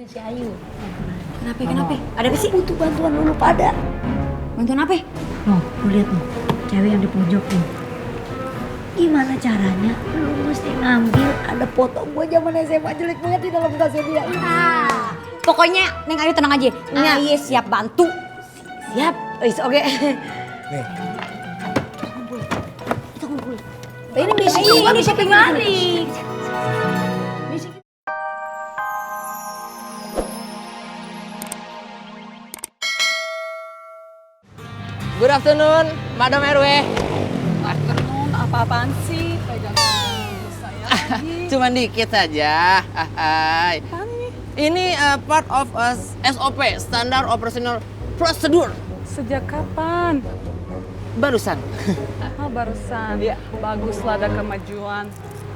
Si Ayu. Kenapa? Ada apa sih? Butuh bantuan lu pada. Bantuan apa? Loh, lu lihat nih, cewek yang di pojok nih. Gimana caranya? Lu mesti ngambil ada foto gua zaman SMA jelek banget di dalam tasnya dia. Pokoknya Neng Ayu tenang aja. Nyai siap bantu. Siap. Oke. Nih. Kita ngumpul. Ini misi gua nih siapa yang lari? Good afternoon, Madam RW. Afternoon, apa-apaan sih? Pegang saya lagi. Cuman dikit saja. Hai. Apaan ini? Ini part of SOP, Standard Operational Procedure. Sejak kapan? Barusan. Barusan. Iya. Baguslah ada kemajuan.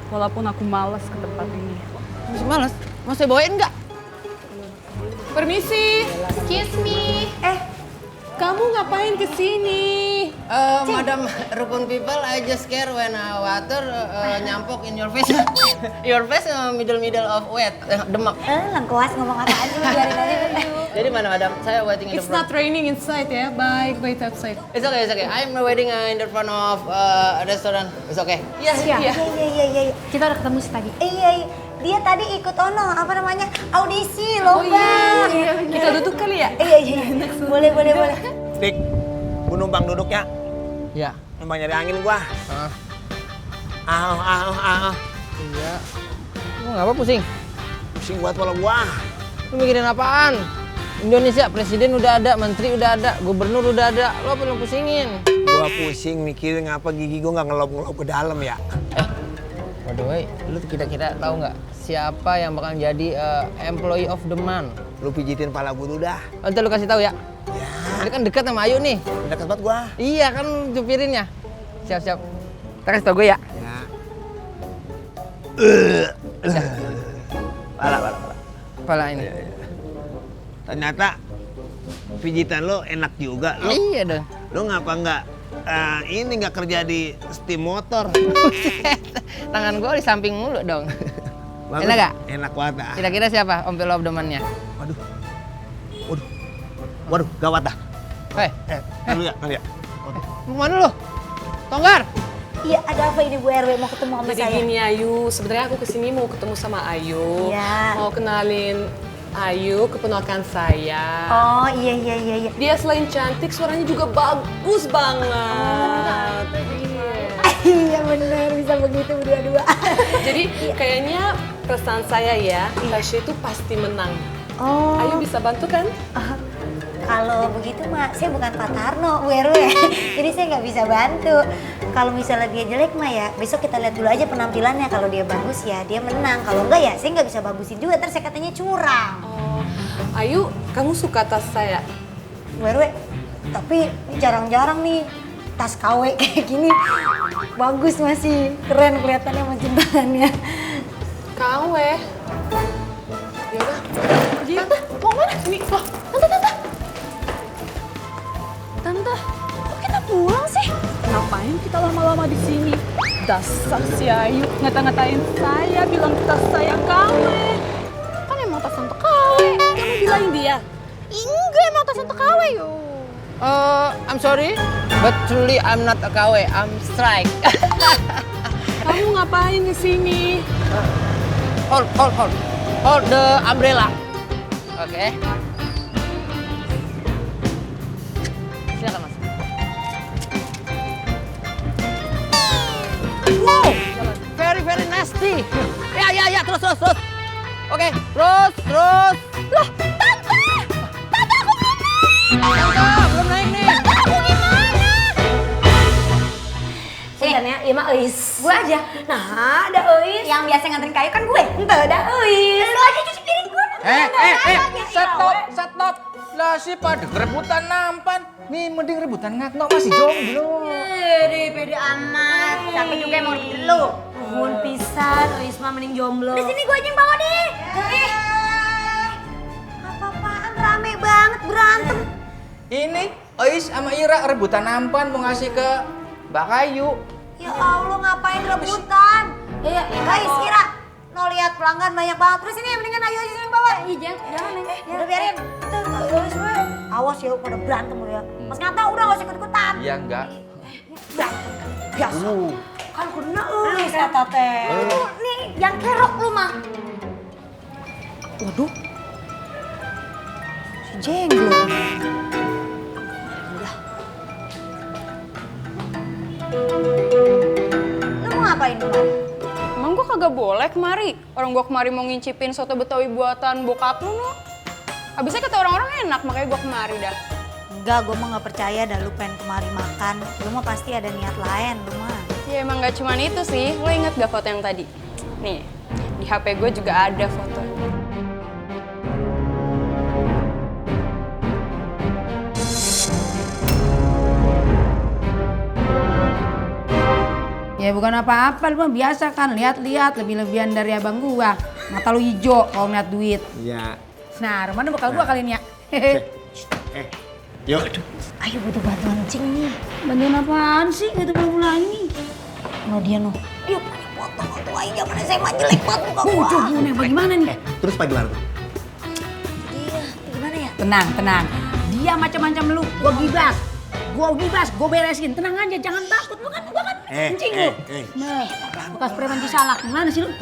Walaupun aku malas ke tempat ini. Masih males? Mau saya bawain nggak? Permisi. Excuse me. Kamu ngapain kesini? Madam Rukun people, I just care when water nyampok in your face. Your face middle of wet, demak. Lengkuas ngomong apaan sih, biarin aja. Jadi mana Madam? Saya waiting in the It's front. not raining inside ya. Baik, wait outside. It's okay. I'm waiting in the front of restaurant. It's okay. Iya, iya. Iya. Kita udah ketemu sih tadi. Iya. Dia tadi ikut apa namanya? Audisi Oh lomba. iya, kita duduk kali ya? Iya. Boleh. Dik, gua numpang duduk ya. Ya. Numpang nyari angin gua. Iya. Lu ngapa pusing? Pusing buat kepala gua. Lu mikirin apaan? Indonesia presiden udah ada, menteri udah ada, gubernur udah ada. Lo apa lu pusingin? Gua pusing mikirin ngapa gigi gua nggak ngelop ke dalam ya. By the way, lu kira-kira tahu nggak siapa yang bakal jadi employee of the month? Lu pijitin pala gua dulu dah. Nanti lu kasih tahu ya. Ya, Ini kan dekat sama Ayu nih. dekat banget gua. Iya kan jupirinnya. Siap. Kita kasih tau gue ya. Ya. Siap. Pala. Kepala ini. Ternyata pijitan lo enak juga. Lo, Iya dong. lo ngapa nggak ini nggak kerja di steam motor? Tangan gue di samping mulu dong. Bagus. Enak gak? Enak banget. Kira-kira siapa employee of the month-nya? Waduh, gawat dah. Hei, Kali ya. mau mana lu? Tonggar! Iya, ada apa ini Bu RW mau ketemu sama Jadi saya? gini Ayu, sebenarnya aku kesini mau ketemu sama Ayu. Iya. Mau kenalin Ayu, keponakan saya. Oh, iya. Dia selain cantik, suaranya juga bagus banget. Iya bener, bisa begitu berdua-dua. Jadi kayaknya perasaan saya ya, Tasya itu pasti menang. Oh, Ayu bisa bantu kan? kalau begitu mah saya bukan Pak Tarno, Bu RW. Jadi saya nggak bisa bantu. Kalau misalnya dia jelek mah ya, besok kita lihat dulu aja penampilannya. Kalau dia bagus ya dia menang. Kalau enggak ya saya nggak bisa bagusin juga, ntar saya katanya curang. Oh, Ayu, kamu suka tas saya? Bu RW, tapi ini jarang-jarang nih tas KW kayak gini. Bagus masih, keren kelihatannya sama jembatannya. KW. Yaudah. Tante, mau mana? Sini. Loh, Tante, kok kita pulang sih? Ngapain kita lama-lama di sini? Dasar si Ayu ngata-ngatain saya, bilang tas saya KW. Kan emang tas Tante KW. Kamu bilangin dia? Enggak, emang tas Tante KW yo. I'm sorry, but truly I'm not a KW, I'm strike. Kamu ngapain di sini? Hold the umbrella. Oke. Silakan Mas. Wow, very nasty. Ya, terus. Oke, terus. Loh, Tante aku belum naik nih. Sebenarnya iya mah Eis. Gue aja. Nah, ada Eis. Yang biasa nganterin kayu kan gue. Entah ada Eis. Lu aja cuci piring gue. Stop. Lah si pada rebutan nampan. Nih mending rebutan ngatno masih jomblo. Pede amat. Siapa juga yang mau ribet lu? Nuhun pisan, Eis mah mending jomblo. Di sini gue aja yang bawa deh. Apa-apaan rame banget berantem. Ini Ois sama Ira rebutan nampan mau ngasih ke Mbak Kayu. Ya Allah ngapain rebutan? Iya, Eis kira no lihat pelanggan banyak banget. Terus ini mendingan ayo aja sini bawa. Jangan Neng. Udah biarin. Tuh, semua. Awas ya pada berantem lu ya. Mas Ngata udah gak usah ikut-ikutan. Iya enggak. Berantem. Biasa. Kan kena Lu Kata teh. Lu nih yang kerok lu mah. Waduh. Si Jenglot. Lu mau ngapain kemari? Emang gua kagak boleh kemari? Orang gua kemari mau ngincipin soto Betawi buatan bokap lu, no. Habisnya kata orang-orang enak, makanya gua kemari dah. Enggak, gue mah gak percaya dah lu pengen kemari makan. Lu mah pasti ada niat lain, lu mah. Ya emang gak cuman itu sih, lo inget gak foto yang tadi? Nih, di HP gue juga ada foto. Ya bukan apa-apa, lu mah biasa kan, lihat-lihat lebih-lebihan dari abang gua. Mata lu hijau kalau ngeliat duit. Iya. Nah, rumahnya bakal gua kali ini ya. Yuk. Ayo butuh bantuan Cing nih. Bantuan apaan sih? Gak tahu lagi. No dia no. Yuk, foto-foto aja zaman SMA jelek banget muka gua. Coba bagaimana nih? Terus Pak gimana tuh? Iya, gimana ya? Tenang. Dia macam-macam lu, gua gibas, gua beresin. Tenang aja, jangan takut. Lu kan gua kan kencing lu. Nah, bekas preman Cisalak. Gimana sih lu?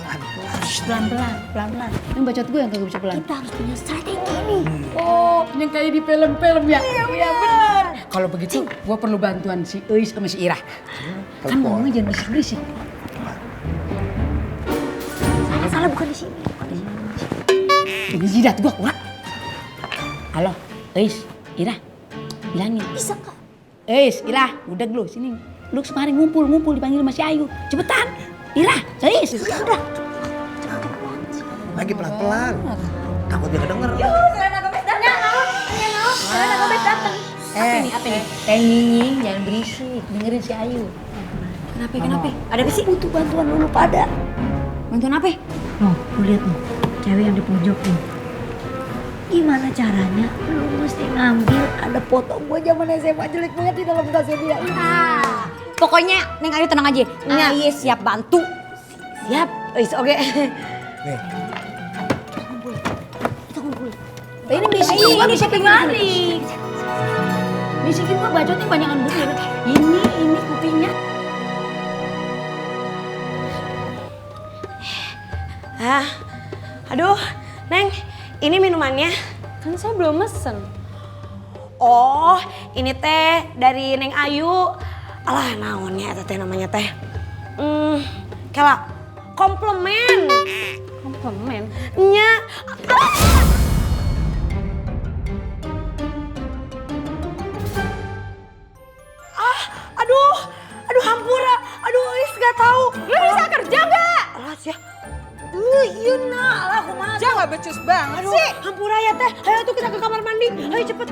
Pelan-pelan. Ini bacot gue yang kagak bisa pelan. Kita harus punya strategi nih. Oh, yang kayak di film-film ya? Iya benar. Kalau begitu, gua perlu bantuan si Eis sama si Ira. Kan ngomongnya jangan berisik-berisik. Salah bukan di sini. Ini jidat gua, Wak. Halo, Eis, Ira. Bilangin. Bisa Kak? Eis, Ira, udah lu sini. Lu kemarin ngumpul dipanggil sama si Ayu. Cepetan. Ira, Eis. Udah. Lagi pelan-pelan. Takut dia kedenger. Selena Gomez datang. Apa nih? Nying, jangan berisik. Dengerin si Ayu. Kenapa? Ada apa sih? Butuh bantuan lu pada. Bantuan apa? Noh, lu lihat nih. Cewek yang di pojok nih. Gimana caranya? Lu mesti ngambil ada foto gua zaman SMA jelek banget di dalam tasnya dia. Pokoknya Neng Ayu tenang aja. Ayu siap bantu. Siap. Oke. Nih. Ini bisikin lari. Bisikin gua bacotnya banyakan bener. Ini kupingnya. Aduh, Neng, ini minumannya. Kan saya belum mesen. Oh, ini teh dari Neng Ayu. Alah, naonnya eta teh namanya teh. Kela komplement. Komplement. Nya. Aduh hampura. Aduh, Is gak tahu. Lu bisa kerja gak? Alas ya. Iya nak, lah aku mah. Jangan becus banget Aduh, sih. hampura ya teh. Ayo tuh kita ke kamar mandi. Ayo cepet.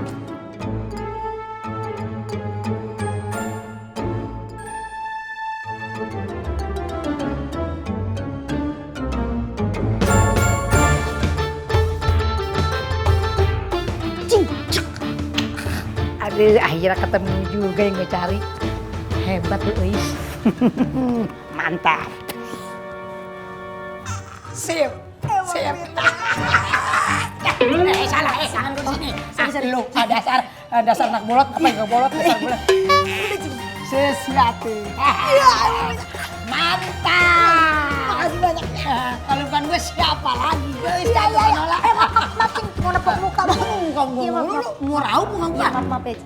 Aduh, akhirnya ketemu juga yang gue cari. Hebat lu, Eis. Mantap. Sip. Salah, jangan ke sini. Lu dasar anak bolot, apa yang bolot, dasar bolot. Sesuatu. Mantap. Makasih banyak. Kalau bukan gue siapa lagi? Iya. Maaf, mau nepok muka bang. Iya, maaf. Mau raup muka gue. Maaf ya.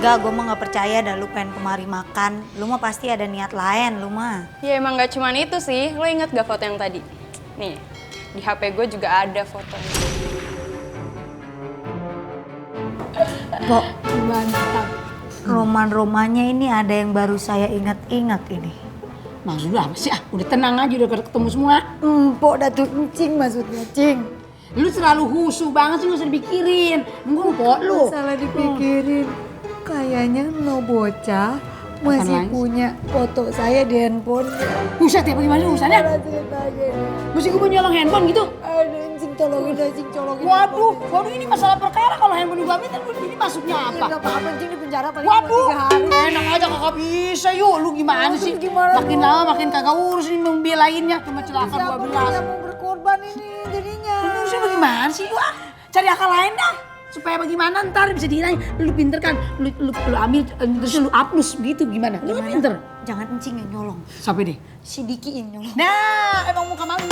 Enggak, gue mah gak percaya dah lu pengen kemari makan. Lu mah pasti ada niat lain, lu mah. Ya emang gak cuman itu sih, lo inget gak foto yang tadi? Nih, di HP gue juga ada fotonya. Pok, mantap. Roman-romannya ini ada yang baru saya ingat-ingat ini. Nah, udah apa sih? Udah tenang aja, udah ketemu semua. Pok, datu encing maksudnya, Cing. Lu selalu husu banget sih, gak usah dipikirin. Enggak, Pok, lu. Salah dipikirin. Kayaknya no bocah masih lagi? punya foto saya di handphone. Buset ya, bagaimana urusannya? Ceritanya. Mesti gue nyolong handphone gitu? Aduh, Cing tolongin anjing, colongin. Waduh, ini masalah perkara kalau handphone gua ambil ini masuknya Ya apa? nggak apa-apa anjing di penjara paling Waduh, cuma 3 hari. enak aja kakak bisa yuk. Lu gimana Waduh, sih? gimana Makin dong? lama makin kagak urus ini membelainnya. Cuma celaka Siapa 12. yang mau berkorban ini jadinya? Lu sih bagaimana sih? Wah, cari akal lain dah. Supaya bagaimana ntar bisa dihilangin. Lu pinter kan? Lu ambil terus lu hapus begitu gimana? Lu pinter. Jangan encing yang nyolong. Sampai deh. Si Diki yang nyolong. Nah, emang muka malu.